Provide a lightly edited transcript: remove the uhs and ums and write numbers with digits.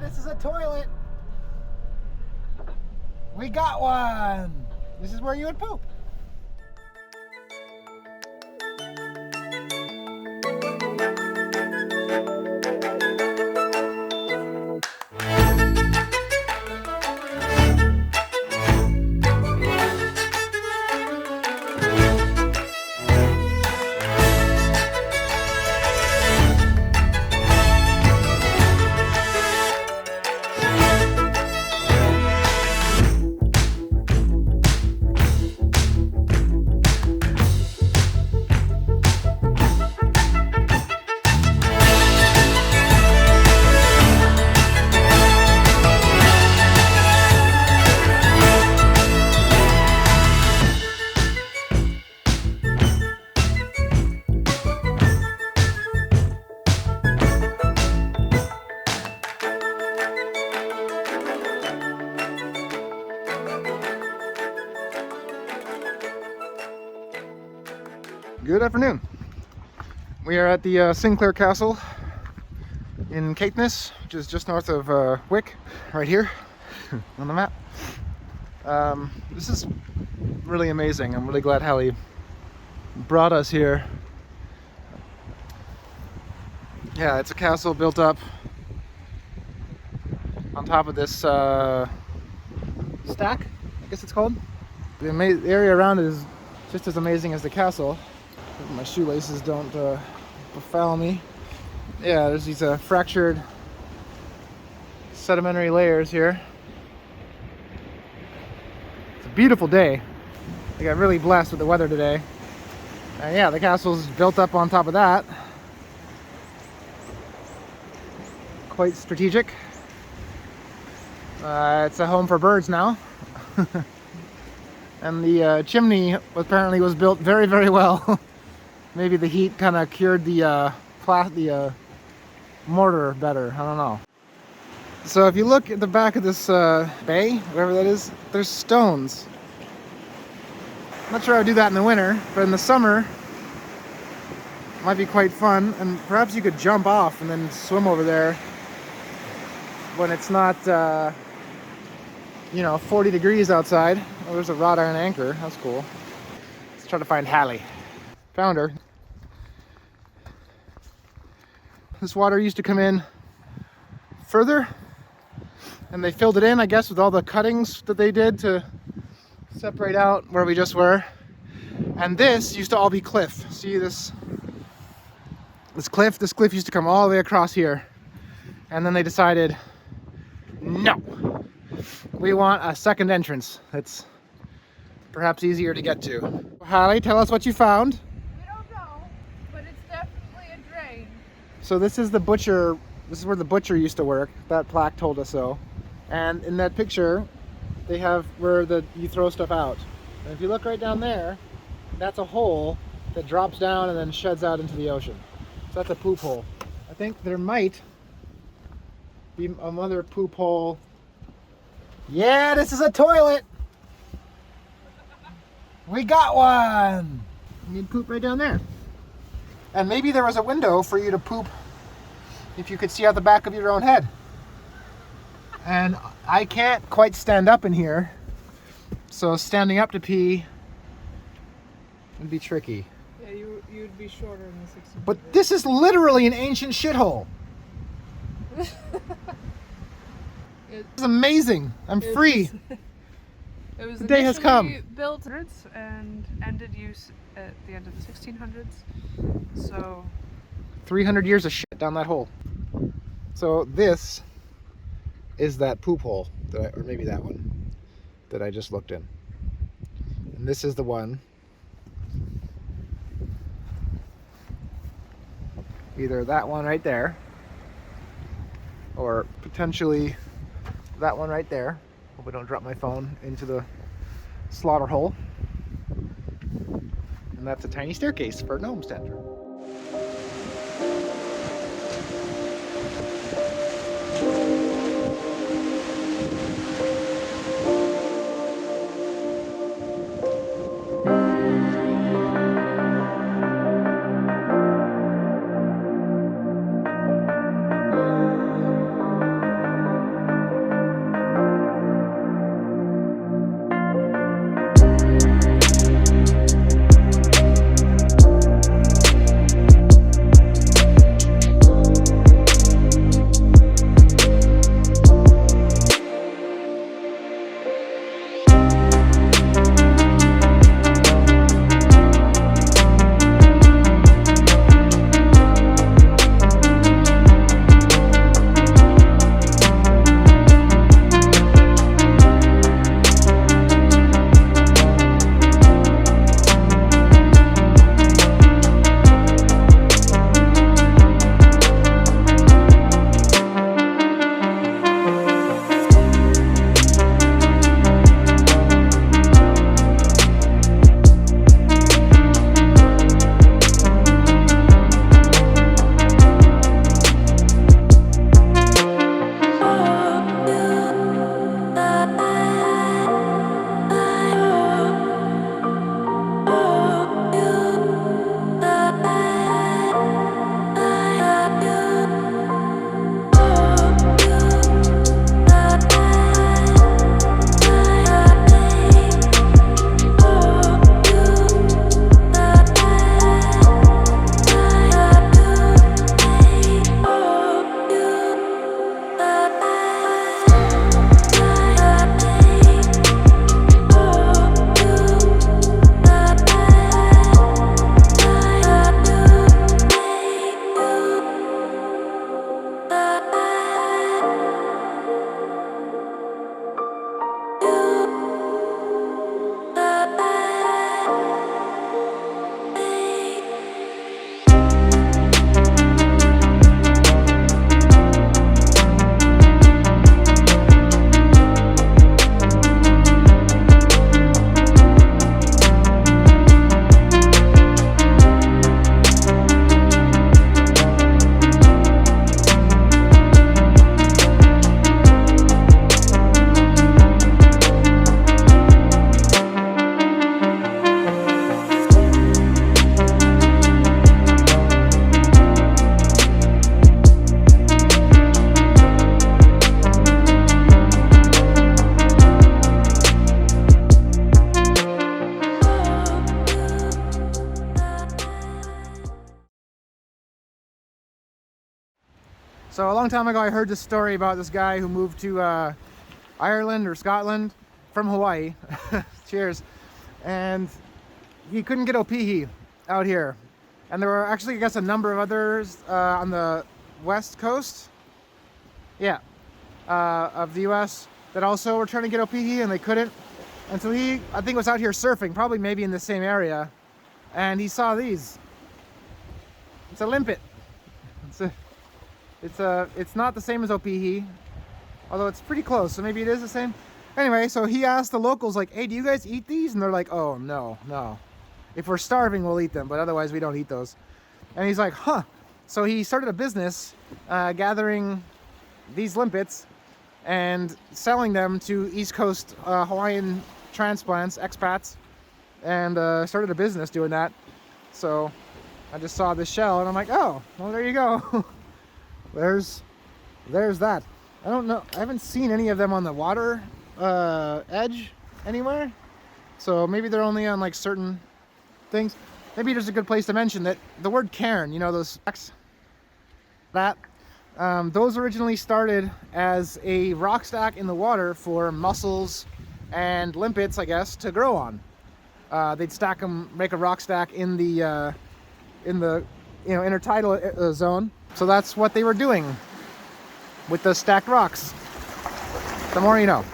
this is a toilet. We got one. This is where you would poop. Good afternoon. We are at the Sinclair Castle in Caithness, which is just north of Wick, right here on the map. This is really amazing. I'm really glad Hallie brought us here. Yeah, it's a castle built up on top of this stack, I guess it's called. The area around it is just as amazing as the castle. My shoelaces don't befoul me. Yeah, there's these fractured sedimentary layers here. It's a beautiful day. I got really blessed with the weather today. Yeah, the castle's built up on top of that. Quite strategic. It's a home for birds now. And the chimney apparently was built very, very well. Maybe the heat kind of cured the mortar better. I don't know. So if you look at the back of this bay, whatever that is, there's stones. I'm not sure I would do that in the winter, but in the summer, it might be quite fun. And perhaps you could jump off and then swim over there when it's not, 40 degrees outside. Oh, there's a wrought iron anchor. That's cool. Let's try to find Hallie. Found her. This water used to come in further, and they filled it in, I guess, with all the cuttings that they did to separate out where we just were. And this used to all be cliff. See this cliff? This cliff used to come all the way across here. And then they decided, no, we want a second entrance that's perhaps easier to get to. Hallie, tell us what you found. We don't know, but it's definitely a drain. So this is the butcher. This is where the butcher used to work. That plaque told us so. And in that picture, they have where you throw stuff out. And if you look right down there, that's a hole that drops down and then sheds out into the ocean. So that's a poop hole. I think there might be another poop hole. Yeah, this is a toilet. We got one. You need poop right down there. And maybe there was a window for you to poop if you could see out the back of your own head. And I can't quite stand up in here, so standing up to pee would be tricky. Yeah, you'd be shorter in the 1600s. But this is literally an ancient shithole. It's amazing. I'm free. It was The day has come. Built and ended use at the end of the 1600s. So 300 years of shit down that hole. So this is that poop hole, or maybe that one, that I just looked in. And this is the one. Either that one right there, or potentially that one right there. Hope I don't drop my phone into the slaughter hole. And that's a tiny staircase for a gnome stand. So a long time ago I heard this story about this guy who moved to Ireland or Scotland from Hawaii. Cheers. And he couldn't get Opihi out here. And there were actually, I guess, a number of others on the west coast, yeah, of the US that also were trying to get Opihi and they couldn't. And so he, I think, was out here surfing, probably maybe in the same area, and he saw these. It's a limpet. It's not the same as Opihi, although it's pretty close, so maybe it is the same. Anyway, so he asked the locals, like, hey, do you guys eat these? And they're like, oh, no. If we're starving, we'll eat them, but otherwise we don't eat those. And he's like, huh. So he started a business gathering these limpets and selling them to East Coast Hawaiian transplants, expats, and started a business doing that. So I just saw this shell and I'm like, oh, well, there you go. there's that. I don't know, I haven't seen any of them on the water edge anywhere, so maybe they're only on like certain things. Maybe there's a good place to mention that the word cairn, you know, those that those originally started as a rock stack in the water for mussels and limpets, I guess, to grow on. They'd stack them, make a rock stack in the intertidal zone. So that's what they were doing with the stacked rocks. The more you know.